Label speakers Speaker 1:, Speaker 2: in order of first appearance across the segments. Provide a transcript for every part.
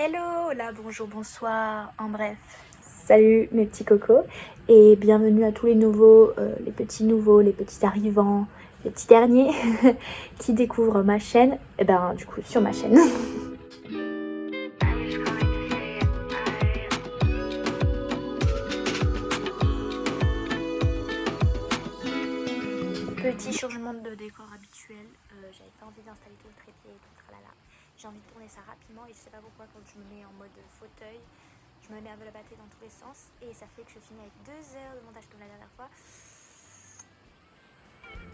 Speaker 1: Hello, là, bonjour, bonsoir, en bref.
Speaker 2: Salut mes petits cocos et bienvenue à tous les nouveaux, les petits nouveaux, les petits arrivants, les petits derniers qui découvrent ma chaîne, et ben du coup sur ma chaîne.
Speaker 1: Petit changement de décor habituel, j'avais pas envie d'installer tout le trépied et tout le tralala. J'ai envie de tourner ça rapidement et je sais pas pourquoi quand je me mets en mode fauteuil, je me mets à me battre dans tous les sens et ça fait que je finis avec 2 heures de montage comme la dernière fois.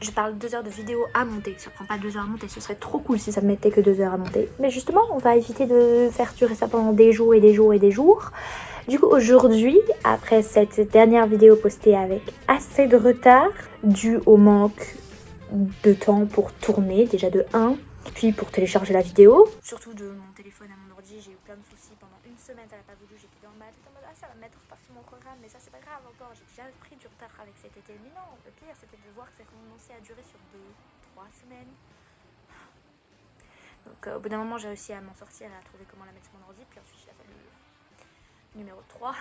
Speaker 1: Je parle 2 heures de vidéo à monter, ça prend pas 2 heures à monter, ce serait trop cool si ça me mettait que 2 heures à monter. Mais justement, on va éviter de faire durer ça pendant des jours et des jours et des jours. Du coup, aujourd'hui, après cette dernière vidéo postée avec assez de retard, dû au manque de temps pour tourner, déjà de 1, puis pour télécharger la vidéo. Surtout de mon téléphone à mon ordi, j'ai eu plein de soucis pendant une semaine, ça n'a pas voulu, j'étais dans le mal, j'étais en mode ah ça va me mettre en retard sur mon programme, mais ça c'est pas grave encore, j'ai déjà pris du retard avec cet été. Mais non, le pire c'était de voir que ça commençait à durer sur 2-3 semaines. Donc au bout d'un moment j'ai réussi à m'en sortir et à trouver comment la mettre sur mon ordi, puis ensuite il a fallu numéro 3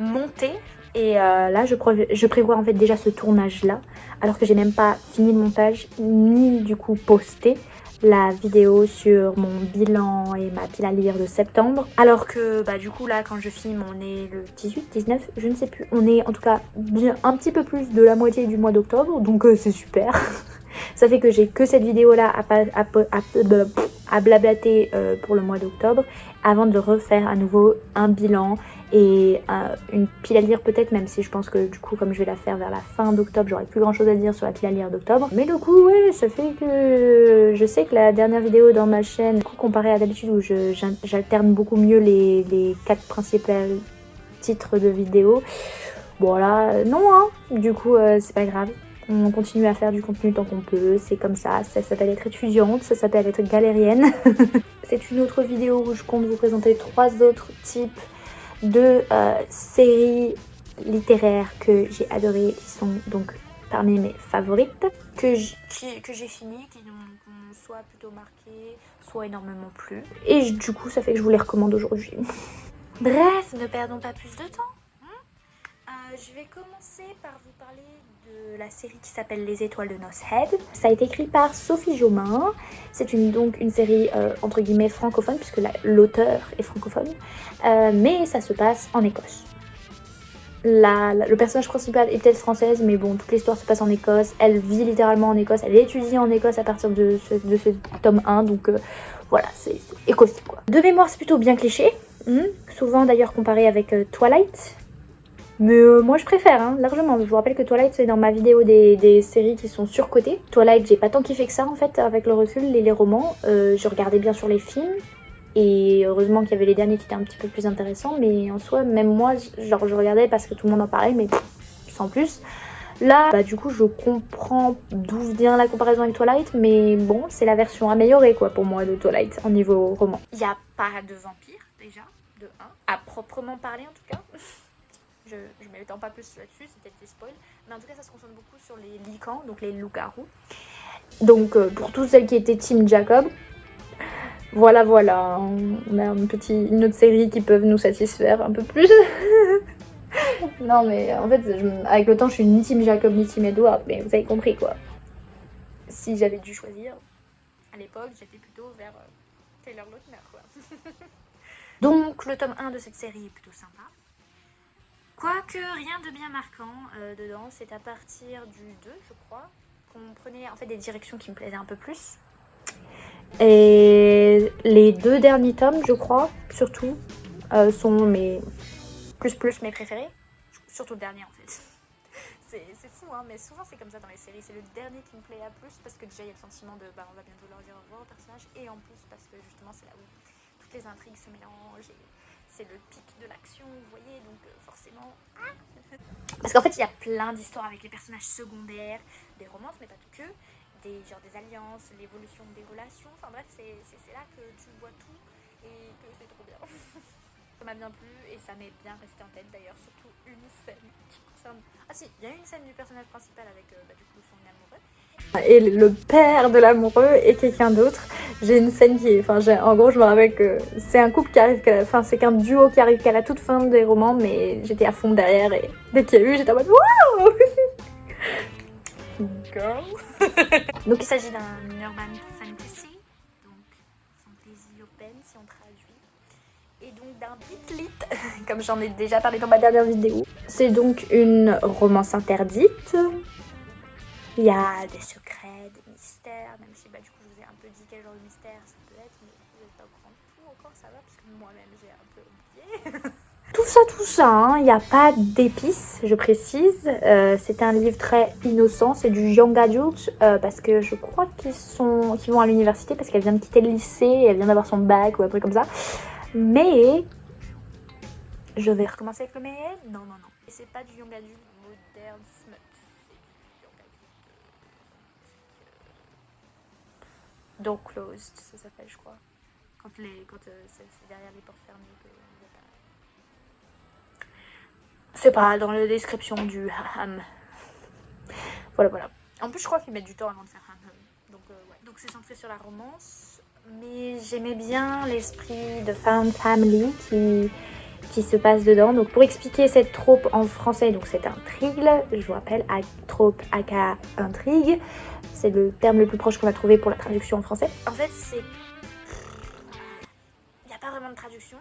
Speaker 2: monter et là je prévois en fait déjà ce tournage là alors que j'ai même pas fini le montage ni du coup posté la vidéo sur mon bilan et ma pile à lire de septembre, alors que bah du coup là quand je filme on est le 18, 19, je ne sais plus, on est en tout cas bien un petit peu plus de la moitié du mois d'octobre, donc c'est super. Ça fait que j'ai que cette vidéo là à blablater pour le mois d'octobre avant de refaire à nouveau un bilan et une pile à lire peut-être, même si je pense que du coup comme je vais la faire vers la fin d'octobre j'aurai plus grand chose à dire sur la pile à lire d'octobre. Mais du coup ouais, ça fait que je sais que la dernière vidéo dans ma chaîne, du coup, comparée à d'habitude où j'alterne beaucoup mieux les 4 principaux titres de vidéo, bon là non hein, du coup c'est pas grave. On continue à faire du contenu tant qu'on peut, c'est comme ça s'appelle être étudiante, ça s'appelle être galérienne. C'est une autre vidéo où je compte vous présenter 3 autres types de séries littéraires que j'ai adorées, qui sont donc parmi mes favorites, que j'ai fini, qui m'ont soit plutôt marqué, soit énormément plu. Et du coup ça fait que je vous les recommande aujourd'hui. Bref, ne perdons pas plus de temps. Je vais commencer par vous parler de la série qui s'appelle Les Étoiles de Noces Head. Ça a été écrit par Sophie Jomain. C'est donc une série entre guillemets francophone, puisque l'auteur est francophone, mais ça se passe en Écosse. Le personnage principal est peut-être française, mais bon, toute l'histoire se passe en Écosse. Elle vit littéralement en Écosse, elle étudie en Écosse à partir de ce tome 1, donc voilà, c'est écossais quoi. De mémoire, c'est plutôt bien cliché, souvent d'ailleurs comparé avec Twilight. Mais moi je préfère, hein, largement. Je vous rappelle que Twilight c'est dans ma vidéo des séries qui sont surcotées. Twilight j'ai pas tant kiffé que ça en fait avec le recul, les romans. Je regardais bien sûr les films. Et heureusement qu'il y avait les derniers qui étaient un petit peu plus intéressants. Mais en soi, même moi, genre je regardais parce que tout le monde en parlait, mais sans plus. Là, bah du coup je comprends d'où vient la comparaison avec Twilight. Mais bon, c'est la version améliorée quoi pour moi de Twilight en niveau roman.
Speaker 1: Il n'y a pas de vampire déjà, de 1, à proprement parler en tout cas. Je ne m'étends pas plus là-dessus, c'est peut-être des spoils. Mais en tout cas, ça se concentre beaucoup sur les licans, donc les loups-garous.
Speaker 2: Donc pour tous celles qui étaient Team Jacob, voilà, on a une autre série qui peuvent nous satisfaire un peu plus. Non mais en fait, avec le temps, je suis ni Team Jacob ni Team Edward, mais vous avez compris quoi. Si j'avais dû choisir,
Speaker 1: à l'époque, j'étais plutôt vers Taylor Lautner, quoi.
Speaker 2: donc
Speaker 1: Le tome 1 de cette série est plutôt sympa. Quoique rien de bien marquant dedans, c'est à partir du 2, je crois, qu'on prenait en fait des directions qui me plaisaient un peu plus.
Speaker 2: Et les 2 derniers tomes, je crois, surtout, sont mes
Speaker 1: mes préférés. Surtout le dernier en fait. C'est fou, hein, mais souvent c'est comme ça dans les séries. C'est le dernier qui me plaît à plus parce que déjà il y a le sentiment de on va bientôt leur dire au revoir au personnage, et en plus parce que justement c'est là où toutes les intrigues se mélangent et c'est le pic de l'action, vous voyez, donc forcément. Parce qu'en fait il y a plein d'histoires avec les personnages secondaires, des romances, mais pas que, des alliances, l'évolution des relations, enfin bref, c'est là que tu vois tout et que c'est trop bien. Ça m'a bien plu et ça m'est bien resté en tête d'ailleurs, surtout une scène qui concerne... Ah si, il y a une scène du personnage principal avec du coup son amoureux.
Speaker 2: Et le père de l'amoureux et quelqu'un d'autre. J'ai une scène qui est... en gros, je me rappelle que c'est un couple qui arrive qu'à la fin, c'est qu'un duo qui arrive qu'à la toute fin des romans, mais j'étais à fond derrière et dès qu'il y a eu, j'étais en mode waouh.
Speaker 1: Girl. Donc il s'agit d'un urban fantasy, donc fantaisie urbaine si on traduit, et donc d'un beat lit, comme j'en ai déjà parlé dans ma dernière vidéo.
Speaker 2: C'est donc une romance interdite. Il y a des secrets,
Speaker 1: des mystères, même si du coup je vous ai un peu dit quel genre de mystère ça peut être, mais vous n'êtes pas au courant de tout encore, ça va, parce que moi-même j'ai un peu oublié.
Speaker 2: Tout ça, hein. Il n'y a pas d'épices, je précise. C'est un livre très innocent, c'est du young adult, parce que je crois qu'ils vont à l'université, parce qu'elle vient de quitter le lycée, et elle vient d'avoir son bac ou un truc comme ça. Mais je vais recommencer avec le mais.
Speaker 1: Non. Et c'est pas du young adult moderne smut, c'est du young adult door closed, ça s'appelle je crois. Quand c'est derrière les portes fermées que
Speaker 2: c'est pas dans la description du ham. Voilà.
Speaker 1: En plus je crois qu'ils mettent du temps avant de faire ham. Donc ouais. Donc c'est centré sur la romance,
Speaker 2: mais j'aimais bien l'esprit de found family qui se passe dedans. Donc pour expliquer cette trope en français, donc c'est intrigue, je vous rappelle, trope aka intrigue, c'est le terme le plus proche qu'on a trouvé pour la traduction en français.
Speaker 1: En fait c'est... Il n'y a pas vraiment de traduction.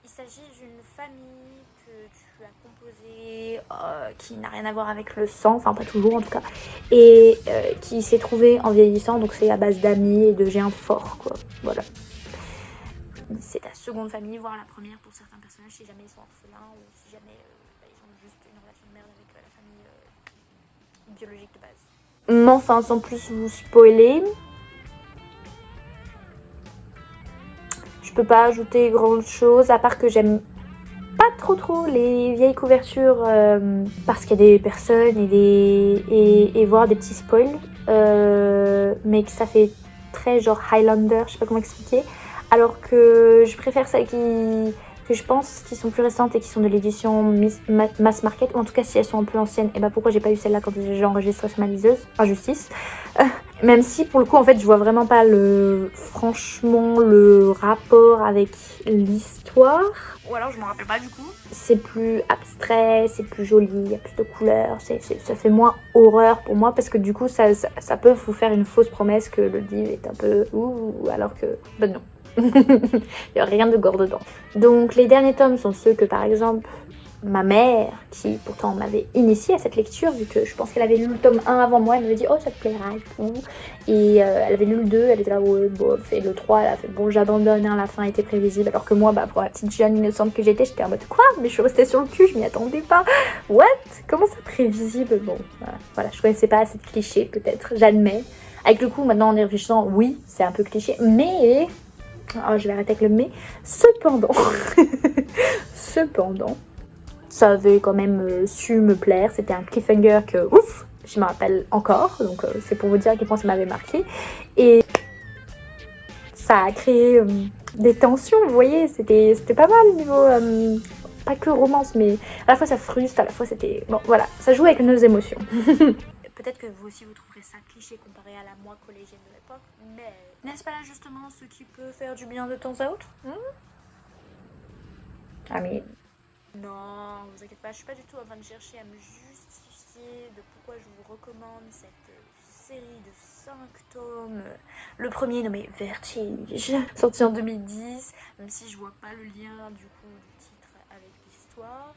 Speaker 1: Il s'agit d'une famille que tu as composée,
Speaker 2: qui n'a rien à voir avec le sang, enfin pas toujours en tout cas, et qui s'est trouvée en vieillissant, donc c'est à base d'amis et de géants forts quoi, voilà.
Speaker 1: C'est ta seconde famille, voire la première pour certains personnages, si jamais ils sont orphelins ou si jamais ils ont juste une relation de merde avec la famille biologique de base.
Speaker 2: Mais enfin, sans plus vous spoiler, je peux pas ajouter grand chose à part que j'aime pas trop les vieilles couvertures parce qu'il y a des personnes et voir des petits spoils, mais que ça fait très genre Highlander, je sais pas comment expliquer. Alors que je préfère celles que je pense qui sont plus récentes et qui sont de l'édition Mass Market, ou en tout cas si elles sont un peu anciennes, et pourquoi j'ai pas eu celle-là quand j'ai enregistré sur ma liseuse, injustice. Même si pour le coup en fait je vois vraiment pas franchement le rapport avec l'histoire.
Speaker 1: Ou alors je m'en rappelle pas du coup.
Speaker 2: C'est plus abstrait, c'est plus joli, il y a plus de couleurs, ça fait moins horreur pour moi parce que du coup ça peut vous faire une fausse promesse que le livre est un peu ouh, alors que non. Il n'y a rien de gore dedans. Donc les derniers tomes sont ceux que par exemple ma mère, qui pourtant m'avait initiée à cette lecture, vu que je pense qu'elle avait lu le tome 1 avant moi, elle m'avait dit oh ça te plaira et tout. Et elle avait lu le 2, elle était là ouais bof, et le 3 elle a fait bon j'abandonne, hein, la fin était prévisible, alors que moi pour la petite jeune innocente que j'étais en mode quoi, mais je suis restée sur le cul, je m'y attendais pas. What? Comment ça prévisible? Bon voilà, je connaissais pas assez de clichés peut-être, j'admets. Avec le coup maintenant en y réfléchissant, oui c'est un peu cliché, mais... Oh, je vais arrêter avec le mais. Cependant, ça avait quand même su me plaire. C'était un cliffhanger que, ouf, je me rappelle encore. Donc, c'est pour vous dire à quel point ça m'avait marqué. Et ça a créé des tensions, vous voyez. C'était pas mal niveau... pas que romance, mais à la fois ça frustre, à la fois c'était... Bon, voilà, ça joue avec nos émotions.
Speaker 1: Peut-être que vous aussi vous trouverez ça cliché comparé à la moi collégienne de l'époque, mais n'est-ce pas là justement ce qui peut faire du bien de temps à autre? Non, vous inquiétez pas, je suis pas du tout en train de chercher à me justifier de pourquoi je vous recommande cette série de 5 tomes. Le premier nommé Vertige, sorti en 2010, même si je vois pas le lien du coup du titre avec l'histoire.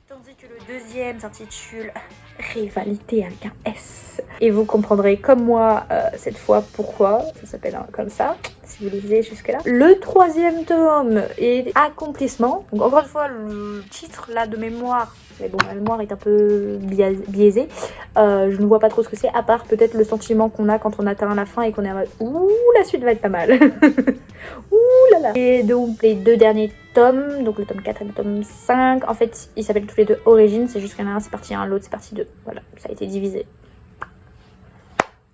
Speaker 1: Tandis que le deuxième s'intitule
Speaker 2: Rivalité avec un S. Et vous comprendrez comme moi cette fois pourquoi ça s'appelle comme ça, si vous lisez jusque là. Le troisième tome est Accomplissement. Donc encore une fois le titre là de mémoire, mais bon la mémoire est un peu biaisée. Je ne vois pas trop ce que c'est, à part peut-être le sentiment qu'on a quand on atteint la fin et qu'on est en mode ouh la suite va être pas mal. Ouh là là. Et donc les deux derniers tomes, donc le tome 4 et le tome 5, en fait ils s'appellent tous les deux Origines, c'est juste qu'il y en a un c'est partie 1, l'autre c'est partie 2, voilà, ça a été divisé.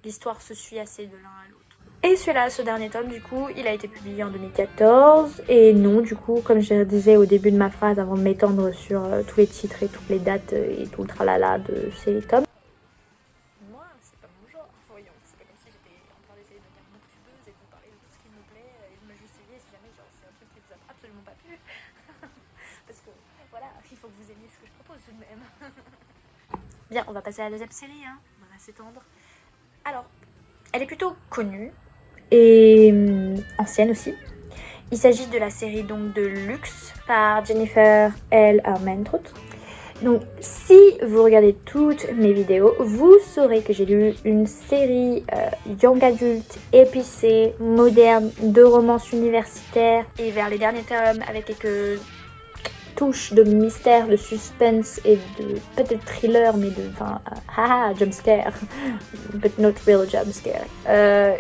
Speaker 1: L'histoire se suit assez de l'un à l'autre.
Speaker 2: Et celui-là, ce dernier tome, du coup, il a été publié en 2014. Et non, du coup, comme je disais au début de ma phrase, avant de m'étendre sur tous les titres et toutes les dates et tout le tralala de ces tomes. Moi, c'est pas mon genre, voyons. C'est pas comme si j'étais en train d'essayer de devenir booktubeuse et de vous parler de tout ce qui me plaît et de me justifier si jamais genre, c'est un truc qui vous a absolument pas plu. Parce que, voilà, il faut que vous aimiez ce que je propose tout de même. Bien, on va passer à la deuxième série, hein. On va s'étendre. Alors, elle est plutôt connue et ancienne aussi. Il s'agit de la série donc de Luxe par Jennifer L. Armentrout. Donc si vous regardez toutes mes vidéos, vous saurez que j'ai lu une série young adulte, épicée, moderne, de romances universitaires et vers les derniers tomes avec quelques touches de mystère, de suspense et de peut-être thriller, mais de jump scare, but not real jump scare,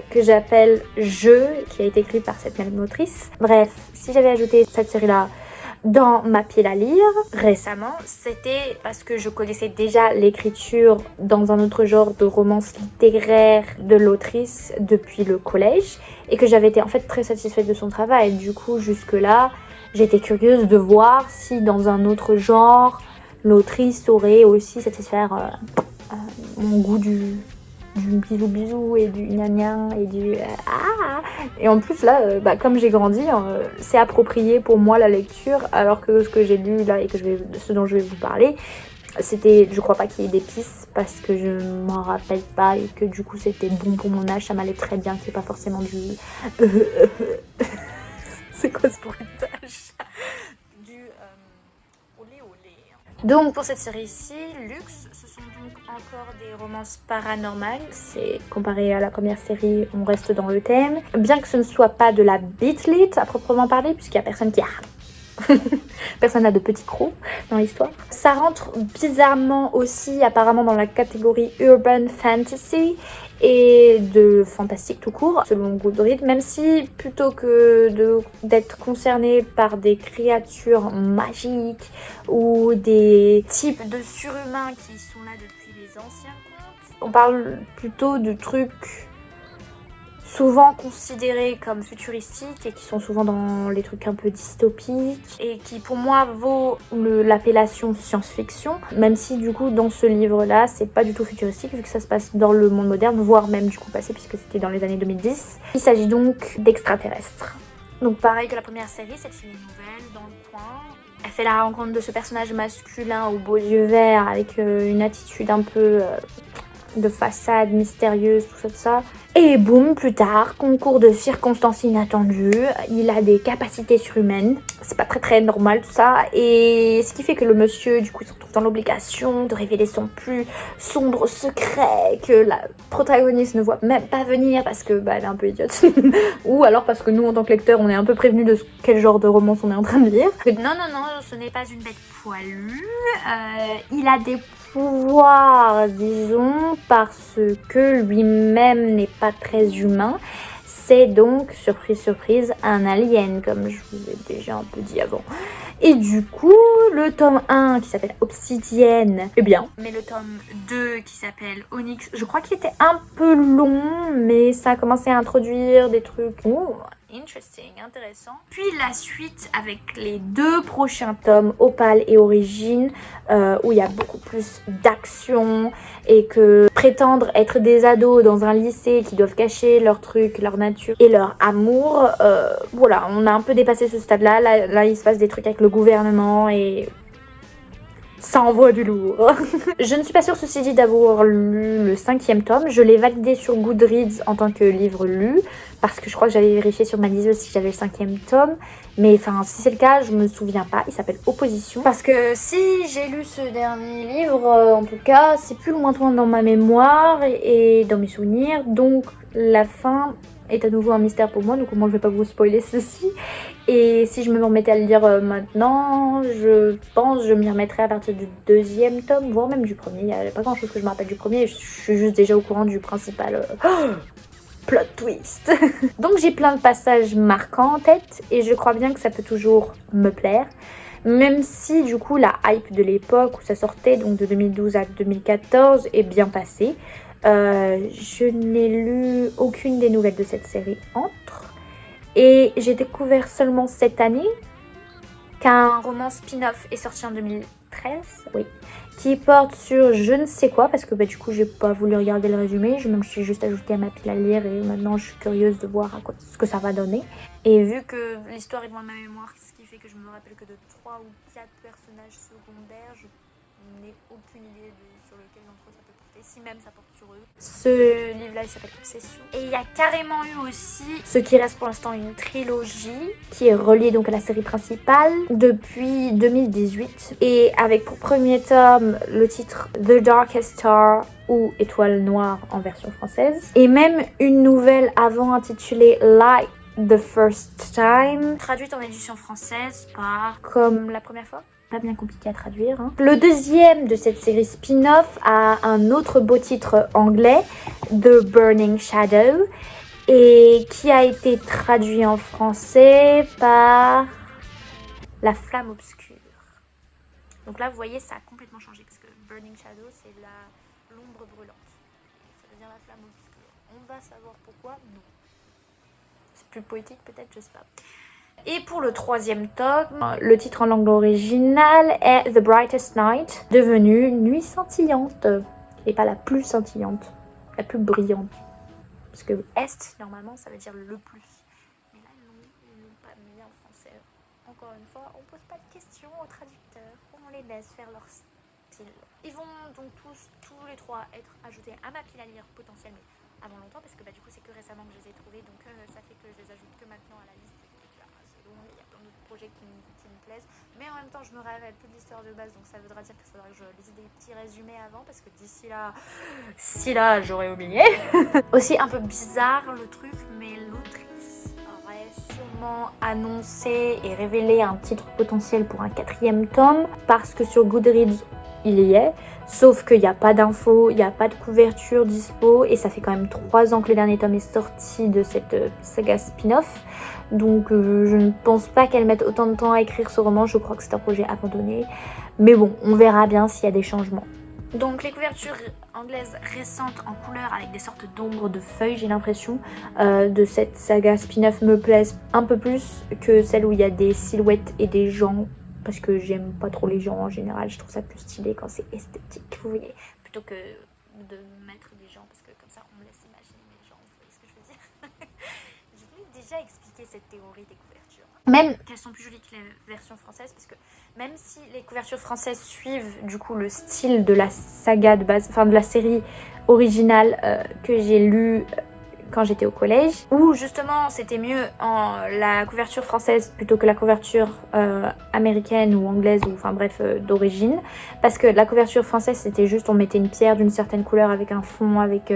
Speaker 2: que j'appelle Je, qui a été écrit par cette même autrice. Bref, si j'avais ajouté cette série-là dans ma pile à lire récemment, c'était parce que je connaissais déjà l'écriture dans un autre genre de romance littéraire de l'autrice depuis le collège et que j'avais été en fait très satisfaite de son travail. Du coup, jusque-là, j'étais curieuse de voir si dans un autre genre, l'autrice saurait aussi satisfaire mon goût du bisou bisou et du gna gna et du et en plus là comme j'ai grandi c'est approprié pour moi la lecture, alors que ce que j'ai lu là et ce dont je vais vous parler, c'était, je crois pas qu'il y ait d'épices parce que je m'en rappelle pas et que du coup c'était bon pour mon âge, ça m'allait très bien, qu'il n'y ait pas forcément du c'est quoi ce bruitage du olé olé. Donc pour cette série-ci, Luxe, ce sont donc encore des romances paranormales. C'est comparé à la première série, on reste dans le thème. Bien que ce ne soit pas de la beat lit à proprement parler, puisqu'il n'y a personne qui a... personne n'a de petits crocs dans l'histoire. Ça rentre bizarrement aussi apparemment dans la catégorie urban fantasy et de fantastique tout court, selon Goodreads, même si plutôt que d'être concerné par des créatures magiques ou des types de surhumains qui sont là depuis les anciens contes, on parle plutôt de trucs souvent considérés comme futuristiques et qui sont souvent dans les trucs un peu dystopiques et qui pour moi vaut l'appellation science-fiction, même si du coup dans ce livre-là c'est pas du tout futuristique vu que ça se passe dans le monde moderne, voire même du coup passé puisque c'était dans les années 2010. Il s'agit donc d'extraterrestres. Donc pareil que la première série, c'est une nouvelle dans le coin. Elle fait la rencontre de ce personnage masculin aux beaux yeux verts avec une attitude un peu de façade mystérieuse, tout ça. Et boum, plus tard, concours de circonstances inattendues, il a des capacités surhumaines. C'est pas très normal tout ça. Et ce qui fait que le monsieur, du coup, se retrouve dans l'obligation de révéler son plus sombre secret que la protagoniste ne voit même pas venir parce que elle est un peu idiote. Ou alors parce que nous, en tant que lecteurs, on est un peu prévenus de quel genre de romance on est en train de lire. Non, ce n'est pas une bête poilue. Il a des pouvoir, disons, parce que lui-même n'est pas très humain. C'est donc, surprise surprise, un alien, comme je vous ai déjà un peu dit avant. Et du coup, le tome 1 qui s'appelle Obsidienne, eh bien. Mais le tome 2 qui s'appelle Onyx, je crois qu'il était un peu long, mais ça a commencé à introduire des trucs interesting, intéressant. Puis la suite avec les 2 prochains tomes, Opale et Origine, où il y a beaucoup plus d'action et que prétendre être des ados dans un lycée qui doivent cacher leurs trucs, leur nature et leur amour, voilà, on a un peu dépassé ce stade-là. Là, il se passe des trucs avec le gouvernement et ça envoie du lourd. Je ne suis pas sûre, ceci dit, d'avoir lu le 5e tome. Je l'ai validé sur Goodreads en tant que livre lu, parce que je crois que j'avais vérifié sur ma liseuse si j'avais le 5e tome. Mais enfin, si c'est le cas, je me souviens pas. Il s'appelle Opposition. Parce que si j'ai lu ce dernier livre, en tout cas, c'est plus lointain dans ma mémoire et dans mes souvenirs. Donc la fin est à nouveau un mystère pour moi, donc moi je vais pas vous spoiler ceci. Et si je me remettais à le lire maintenant, je pense que je m'y remettrai à partir du 2e tome, voire même du premier. Il n'y a pas grand chose que je me rappelle du premier, je suis juste déjà au courant du principal plot twist. Donc j'ai plein de passages marquants en tête et je crois bien que ça peut toujours me plaire. Même si du coup la hype de l'époque où ça sortait, donc de 2012 à 2014, est bien passée. Je n'ai lu aucune des nouvelles de cette série entre. Et j'ai découvert seulement cette année qu'un roman spin-off est sorti en 2013, oui, qui porte sur je ne sais quoi, parce que du coup j'ai pas voulu regarder le résumé, je me suis juste ajoutée à ma pile à lire et maintenant je suis curieuse de voir ce que ça va donner. Et vu que l'histoire est loin de ma mémoire, ce qui fait que je me rappelle que de 3 ou 4 personnages secondaires, je n'ai aucune idée sur lequel d'entre eux ça peut porter, si même ça porte sur eux. Ce livre-là, il s'appelle Obsession. Et il y a carrément eu aussi ce qui reste pour l'instant une trilogie qui est reliée donc à la série principale depuis 2018 et avec pour premier tome le titre The Darkest Star ou Étoile Noire en version française et même une nouvelle avant intitulée Light the First Time, traduite en édition française par Comme la première fois. Pas bien compliqué à traduire. Hein. Le deuxième de cette série spin-off a un autre beau titre anglais, The Burning Shadow, et qui a été traduit en français par La Flamme Obscure. Donc là, vous voyez, ça a complètement changé parce que Burning Shadow, c'est l'ombre brûlante. Ça veut dire la flamme obscure. On va savoir pourquoi, non. C'est plus poétique peut-être, je sais pas. Et pour le troisième tome, le titre en langue originale est The Brightest Night, devenue Nuit scintillante, et pas la plus scintillante, la plus brillante. Parce que Est, normalement, ça veut dire le plus. Mais là, ils l'ont pas mis en français. Encore une fois, on pose pas de questions aux traducteurs, on les laisse faire leur style. Ils vont donc tous les trois être ajoutés à ma pile à lire potentiellement avant longtemps, parce que du coup, c'est que récemment que je les ai trouvés, donc ça fait que je les ajoute que maintenant à la liste. Il y a plein d'autres projets qui me plaisent, mais en même temps je me rappelle plus de l'histoire de base, donc ça voudra dire qu'il faudra que je lise des petits résumés avant, parce que d'ici là j'aurais oublié. Aussi un peu bizarre le truc, mais l'autrice aurait sûrement annoncé et révélé un titre potentiel pour un 4e tome, parce que sur Goodreads il y est, sauf qu'il n'y a pas d'infos, il n'y a pas de couverture dispo, et ça fait quand même 3 ans que le dernier tome est sorti de cette saga spin-off. Donc je ne pense pas qu'elle mette autant de temps à écrire ce roman, je crois que c'est un projet abandonné. Mais bon, on verra bien s'il y a des changements. Donc les couvertures anglaises récentes en couleur avec des sortes d'ombres de feuilles, j'ai l'impression, de cette saga spin-off me plaisent un peu plus que celles où il y a des silhouettes et des gens. Parce que j'aime pas trop les gens en général, je trouve ça plus stylé quand c'est esthétique, vous voyez, plutôt que de mettre des gens, parce que comme ça on me laisse imaginer les gens, vous voyez ce que je veux dire. Je voulais déjà expliquer cette théorie des couvertures. Même qu'elles sont plus jolies que les versions françaises, parce que même si les couvertures françaises suivent du coup le style de la saga de base, enfin de la série originale que j'ai lue quand j'étais au collège, où justement c'était mieux en la couverture française plutôt que la couverture américaine ou anglaise ou enfin bref d'origine, parce que la couverture française c'était juste on mettait une pierre d'une certaine couleur avec un fond avec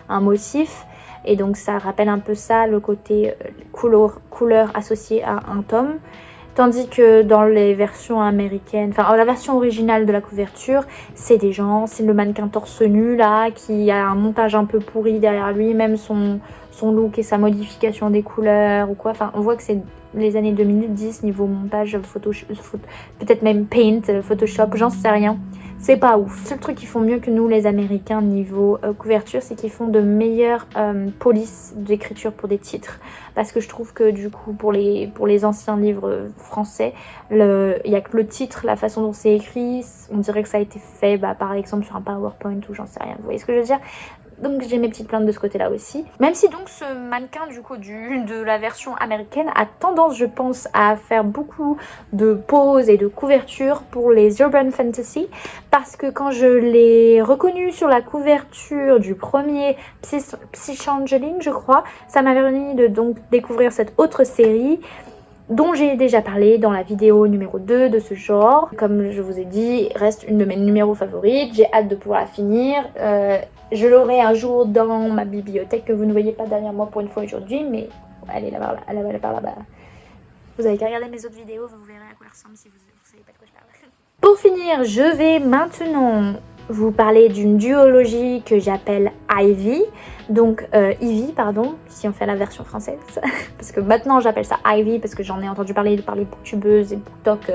Speaker 2: un motif, et donc ça rappelle un peu ça, le côté couleur associée à un tome. Tandis que dans les versions américaines, enfin la version originale de la couverture, c'est des gens, c'est le mannequin torse nu là, qui a un montage un peu pourri derrière lui, même son look et sa modification des couleurs ou quoi. Enfin, on voit que c'est les années 2010 niveau montage, peut-être même Paint, Photoshop, j'en sais rien. C'est pas ouf. Le seul truc qu'ils font mieux que nous les Américains niveau couverture, c'est qu'ils font de meilleures polices d'écriture pour des titres. Parce que je trouve que du coup pour les anciens livres français, il y a que le titre, la façon dont c'est écrit, on dirait que ça a été fait par exemple sur un PowerPoint ou j'en sais rien. Vous voyez ce que je veux dire ? Donc j'ai mes petites plaintes de ce côté-là aussi. Même si donc ce mannequin du coup de la version américaine a tendance, je pense, à faire beaucoup de poses et de couvertures pour les urban fantasy, parce que quand je l'ai reconnu sur la couverture du premier Psychangeling, je crois, ça m'a permis de donc découvrir cette autre série dont j'ai déjà parlé dans la vidéo numéro 2 de ce genre. Comme je vous ai dit, reste une de mes numéros favorites, j'ai hâte de pouvoir la finir. Je l'aurai un jour dans ma bibliothèque que vous ne voyez pas derrière moi pour une fois aujourd'hui, mais elle est là-bas, elle est par là-bas.
Speaker 1: Vous avez qu'à regarder mes autres vidéos, vous verrez à quoi elles ressemblent si vous savez pas de quoi je parle. Pour finir, je vais maintenant vous parler d'une duologie que j'appelle Ivy. Donc Ivy, pardon, si on fait la version française. Parce que maintenant j'appelle ça Ivy parce que j'en ai entendu parler par les booktubeuses et booktok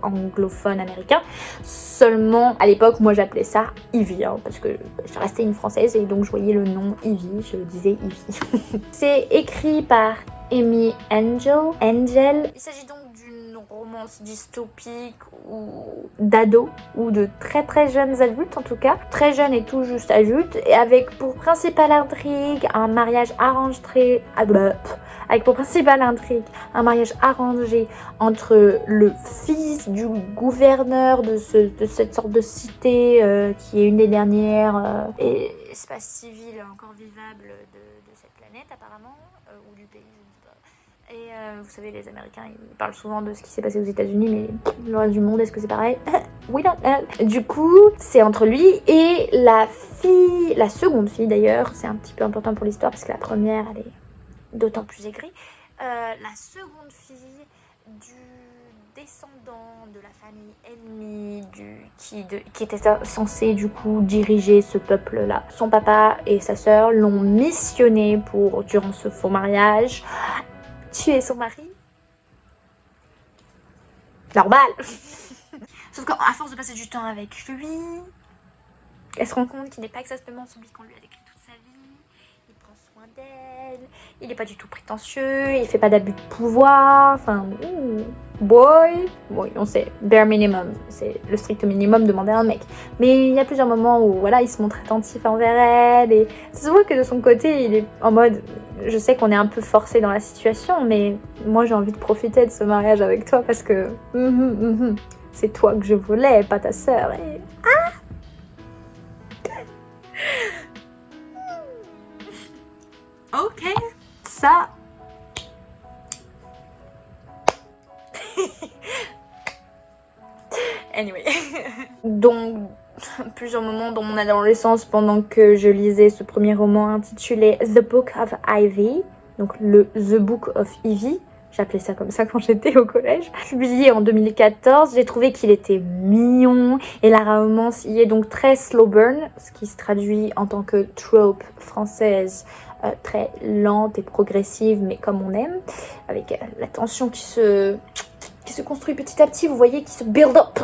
Speaker 1: anglophones américains. Seulement à l'époque, moi j'appelais ça Ivy hein, parce que je restais une française et donc je voyais le nom Ivy, je disais Ivy. C'est écrit par Amy Angel. Il s'agit donc d'une romance dystopique ou d'ado ou de très très jeunes adultes en tout cas, très jeunes et tout juste adultes, et avec pour principale intrigue un mariage arrangé entre le fils du gouverneur de cette sorte de cité qui est une des dernières espaces civils encore vivables de cette planète apparemment, ou du pays, je ne sais pas. Et vous savez, les Américains, ils parlent souvent de ce qui s'est passé aux États-Unis, mais le reste du monde, est-ce que c'est pareil? We don't know. Du coup, c'est entre lui et la fille, la seconde fille d'ailleurs, c'est un petit peu important pour l'histoire parce que la première, elle est d'autant plus aigrie. La seconde fille du descendant de la famille ennemie qui était censé du coup diriger ce peuple-là. Son papa et sa sœur l'ont missionné pour, durant ce faux mariage, tuer son mari. Normal. Sauf qu'à force de passer du temps avec lui, elle se rend compte qu'il n'est pas exactement celui qu'on lui a décrit toute sa vie. Il prend soin d'elle, il n'est pas du tout prétentieux, il fait pas d'abus de pouvoir, enfin, boy, on sait, bare minimum, c'est le strict minimum demandé à un mec. Mais il y a plusieurs moments où voilà, il se montre attentif envers elle et ça se voit que de son côté, il est en mode, je sais qu'on est un peu forcé dans la situation, mais moi j'ai envie de profiter de ce mariage avec toi parce que c'est toi que je voulais, pas ta sœur. Et... Ok, ça... Anyway. Donc, plusieurs moments dans mon adolescence pendant que je lisais ce premier roman intitulé The Book of Ivy, donc le The Book of Ivy, j'appelais ça comme ça quand j'étais au collège, publié en 2014, j'ai trouvé qu'il était mignon et la romance y est donc très slow burn, ce qui se traduit en tant que trope française très lente et progressive, mais comme on aime, avec la tension qui se construit petit à petit, vous voyez, qui se build up.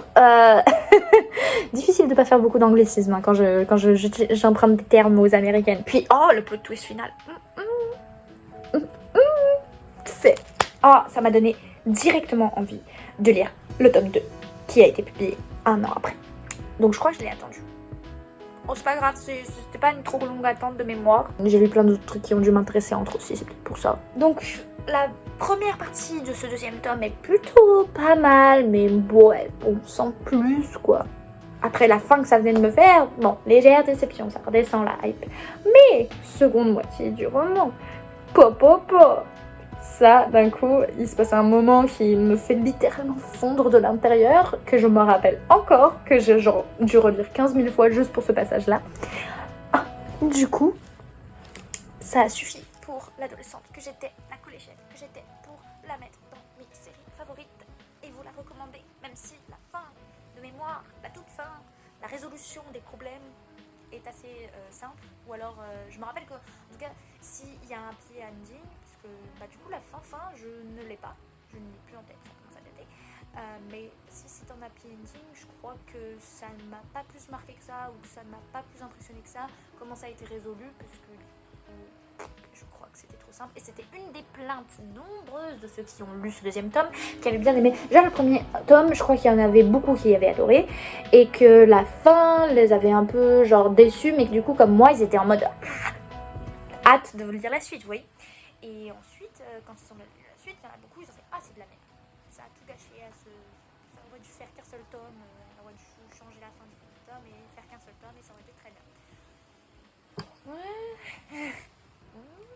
Speaker 1: Difficile de pas faire beaucoup d'anglicisme hein, quand j'emprunte des termes aux américaines. Puis, oh, le plot twist final. Ça m'a donné directement envie de lire le tome 2, qui a été publié 1 an après. Donc je crois que je l'ai attendu. Oh, c'est pas grave, c'était pas une trop longue attente de mémoire. J'ai lu plein d'autres trucs qui ont dû m'intéresser entre aussi, c'est peut-être pour ça. Donc, la première partie de ce deuxième tome est plutôt pas mal, mais bon, sans plus, quoi. Après la fin que ça venait de me faire, bon, légère déception, ça redescend la hype. Mais, seconde moitié du roman, ça, d'un coup, il se passe un moment qui me fait littéralement fondre de l'intérieur, que je me rappelle encore, que j'ai dû relire 15 000 fois juste pour ce passage-là. Du coup, ça a suffi pour l'adolescente que j'étais, la collégienne que j'étais, pour la mettre dans mes séries favorites et vous la recommander, même si la fin de mémoire, la toute fin, la résolution des problèmes est assez simple, ou alors je me rappelle que en tout cas s'il y a un happy ending, parce que du coup la fin je ne l'ai pas, je ne l'ai plus en tête, ça commence à dater, mais si c'est un happy ending, je crois que ça ne m'a pas plus marqué que ça, ou que ça ne m'a pas plus impressionné que ça, comment ça a été résolu, parce que je crois que c'était trop simple, et c'était une des plaintes nombreuses de ceux qui ont lu ce deuxième tome, qui avaient bien aimé. Déjà le premier tome, je crois qu'il y en avait beaucoup qui avaient adoré, et que la fin les avait un peu genre déçus, mais que du coup comme moi, ils étaient en mode hâte de lire la suite, vous voyez. Et ensuite, quand ils ont lu la suite, il y en a beaucoup, ils ont fait c'est de la merde. Ça a tout gâché ça aurait dû faire qu'un seul tome, on aurait dû changer la fin du premier tome et faire qu'un seul tome, et ça aurait été très bien. Ouais...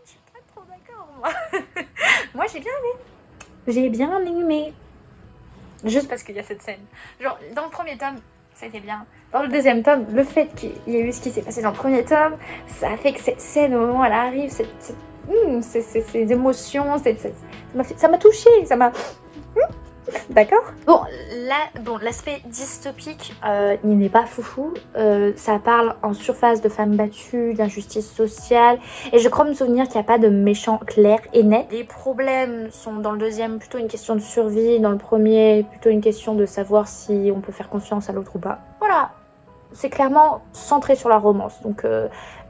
Speaker 1: Je suis pas trop d'accord, moi. Moi, j'ai bien aimé. J'ai bien aimé. Juste parce qu'il y a cette scène. Genre, dans le premier tome, ça a été bien. Dans le deuxième tome, le fait qu'il y ait eu ce qui s'est passé dans le premier tome, ça a fait que cette scène, au moment où elle arrive, ces émotions, ça m'a touchée, ça m'a...
Speaker 2: D'accord. Bon, l'aspect dystopique, il n'est pas foufou. Ça parle en surface de femmes battues, d'injustice sociale. Et je crois me souvenir qu'il n'y a pas de méchant clair et net. Les problèmes sont dans le deuxième plutôt une question de survie. Dans le premier, plutôt une question de savoir si on peut faire confiance à l'autre ou pas. Voilà. C'est clairement centré sur la romance. Donc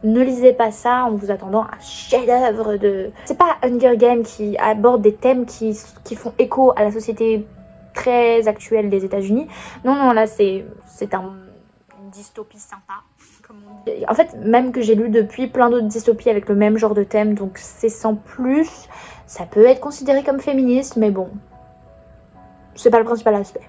Speaker 2: ne lisez pas ça en vous attendant à un chef-d'œuvre de... C'est pas Hunger Games qui aborde des thèmes qui font écho à la société très actuelle des États-Unis. Non, non, là c'est une dystopie sympa. Comme on dit. En fait, même que j'ai lu depuis plein d'autres dystopies avec le même genre de thème, donc c'est sans plus. Ça peut être considéré comme féministe, mais bon, c'est pas le principal aspect.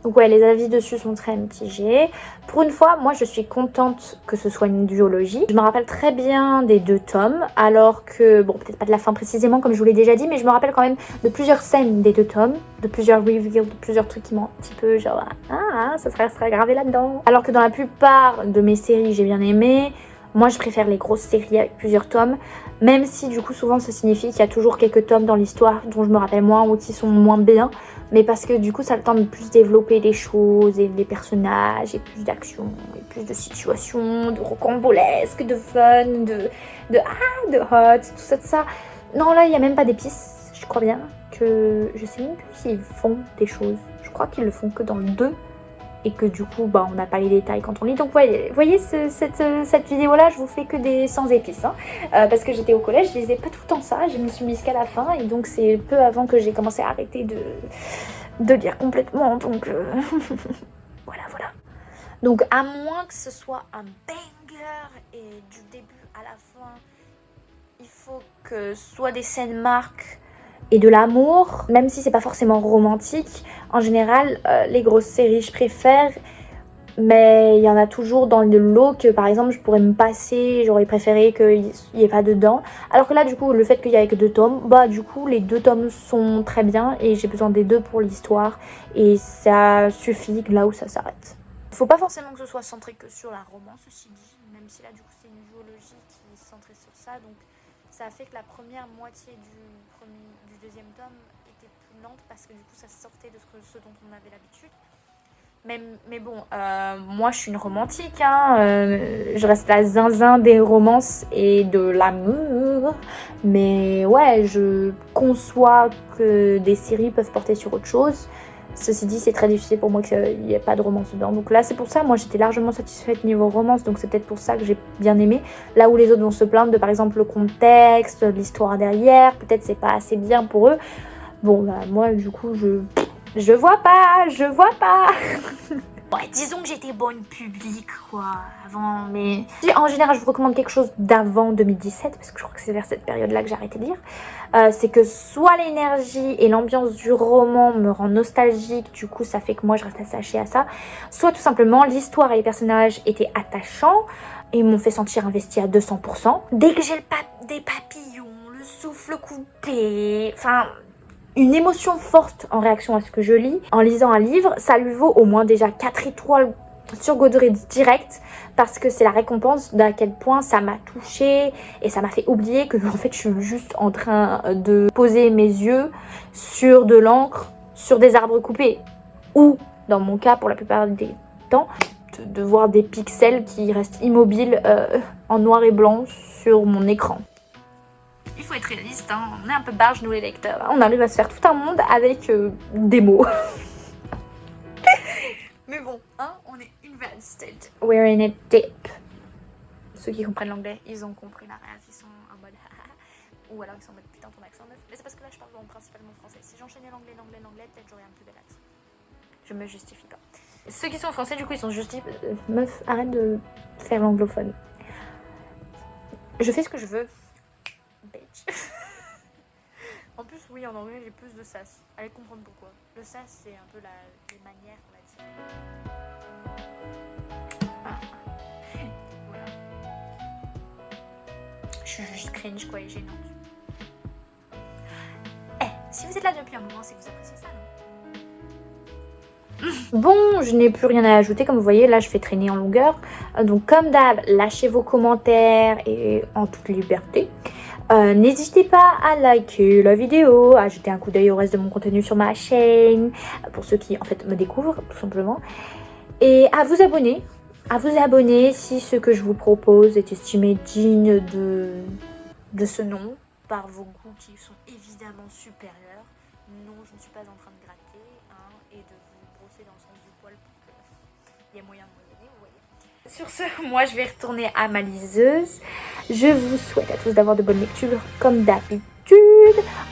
Speaker 2: Donc ouais, les avis dessus sont très mitigés. Pour une fois, moi je suis contente que ce soit une duologie. Je me rappelle très bien des 2 tomes, alors que, bon, peut-être pas de la fin précisément comme je vous l'ai déjà dit, mais je me rappelle quand même de plusieurs scènes des 2 tomes, de plusieurs reveals, de plusieurs trucs qui m'ont un petit peu genre, ça sera gravé là-dedans. Alors que dans la plupart de mes séries, j'ai bien aimé. Moi, je préfère les grosses séries avec plusieurs tomes, même si du coup souvent ça signifie qu'il y a toujours quelques tomes dans l'histoire dont je me rappelle moins ou qui sont moins bien, mais parce que du coup ça a le temps de plus développer les choses et les personnages et plus d'action et plus de situations, de rocambolesque, de fun, de hot, tout ça, tout ça. Non, là il n'y a même pas d'épices, je crois bien que je sais même plus s'ils font des choses. Je crois qu'ils le font que dans le 2. Et que du coup, on n'a pas les détails quand on lit. Donc voyez cette vidéo-là, je vous fais que des sans épices. Hein. Parce que j'étais au collège, je lisais pas tout le temps ça. Je me suis mise qu'à la fin. Et donc c'est peu avant que j'ai commencé à arrêter de lire complètement. Donc voilà. Donc à moins que ce soit un banger et du début à la fin, il faut que soit des scènes marquent et de l'amour, même si c'est pas forcément romantique. En général, les grosses séries, je préfère, mais il y en a toujours dans le lot que, par exemple, je pourrais me passer, j'aurais préféré qu'il n'y ait pas dedans. Alors que là, du coup, le fait qu'il y ait que 2 tomes, du coup, les 2 tomes sont très bien et j'ai besoin des 2 pour l'histoire et ça suffit là où ça s'arrête. Il faut pas forcément que ce soit centré que sur la romance, ceci dit, même si là, du coup, c'est une duologie qui est centrée sur ça, donc ça a fait que la première moitié du deuxième tome était plus lente parce que du coup ça sortait de ce dont on avait l'habitude. Mais bon, moi je suis une romantique, hein, je reste la zinzin des romances et de l'amour. Mais ouais, je conçois que des séries peuvent porter sur autre chose. Ceci dit, c'est très difficile pour moi qu'il n'y ait pas de romance dedans. Donc là, c'est pour ça, moi j'étais largement satisfaite niveau romance, donc c'est peut-être pour ça que j'ai bien aimé. Là où les autres vont se plaindre de, par exemple, le contexte, l'histoire derrière, peut-être c'est pas assez bien pour eux. Bon, moi, du coup, je vois pas. Ouais, disons que j'étais bonne public, quoi, avant, mais... En général, je vous recommande quelque chose d'avant 2017, parce que je crois que c'est vers cette période-là que j'ai arrêté de lire. C'est que soit l'énergie et l'ambiance du roman me rend nostalgique, du coup, ça fait que moi, je reste attachée à ça. Soit tout simplement, l'histoire et les personnages étaient attachants et m'ont fait sentir investie à 200%. Dès que j'ai des papillons, le souffle coupé, enfin... une émotion forte en réaction à ce que je lis. En lisant un livre, ça lui vaut au moins déjà 4 étoiles sur Goodreads direct parce que c'est la récompense d'à quel point ça m'a touchée et ça m'a fait oublier que en fait je suis juste en train de poser mes yeux sur de l'encre, sur des arbres coupés ou dans mon cas pour la plupart des temps de voir des pixels qui restent immobiles en noir et blanc sur mon écran. Il faut être réaliste, hein. On est un peu barge nous les lecteurs. On arrive à se faire tout un monde avec des mots. Mais bon, hein, on est invested. We're in it deep. Ceux qui comprennent l'anglais, ils ont compris la rêve, ils sont en mode ou alors ils sont en mode putain ton accent meuf. Mais c'est parce que là je parle principalement français. Si j'enchaînais l'anglais, peut-être j'aurais un plus bel accent. Je me justifie pas. Ceux qui sont français, du coup, ils sont juste dit meuf, arrête de faire l'anglophone. Je fais ce que je veux. En plus, oui, en anglais, j'ai plus de sas. Allez comprendre pourquoi. Le sas, c'est un peu les manières, on va dire. Voilà. Je suis juste cringe, quoi, et gênante. Si vous êtes là depuis un moment, c'est que vous appréciez ça, non? Bon, je n'ai plus rien à ajouter, comme vous voyez, là je fais traîner en longueur. Donc comme d'hab, lâchez vos commentaires et en toute liberté.
Speaker 1: N'hésitez pas à liker la vidéo, à jeter un coup d'œil au reste de mon contenu sur ma chaîne, pour ceux qui en fait me découvrent tout simplement. Et à vous abonner si ce que je vous propose est estimé digne de ce nom, par vos goûts qui sont évidemment supérieurs. Non, je ne suis pas en train de gratter et de vous brosser dans le sens du poil pour qu'il y ait moyen de moyenner, vous voyez. Sur ce, moi je vais retourner à ma liseuse. Je vous souhaite à tous d'avoir de bonnes lectures comme d'habitude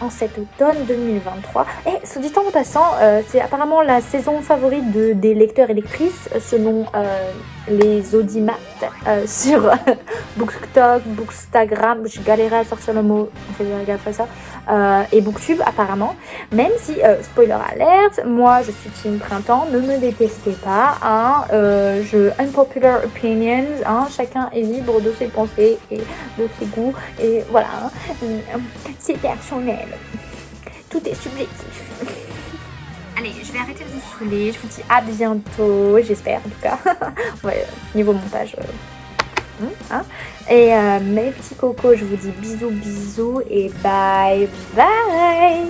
Speaker 1: en cet automne 2023. Et soit dit en passant, c'est apparemment la saison favorite des lecteurs et lectrices selon les audimates sur BookTok, Bookstagram. Je galérais à sortir le mot, on fait gaffe à ça. Et Booktube apparemment. Même si, spoiler alert, moi je suis team printemps, ne me détestez pas. Unpopular opinions, chacun est libre de ses pensées et de ses goûts. Et voilà, c'est personnel. Tout est subjectif. Allez, je vais arrêter de vous saouler. Je vous dis à bientôt, j'espère en tout cas. Ouais, niveau montage. Et mes petits cocos, je vous dis bisous bisous et bye bye.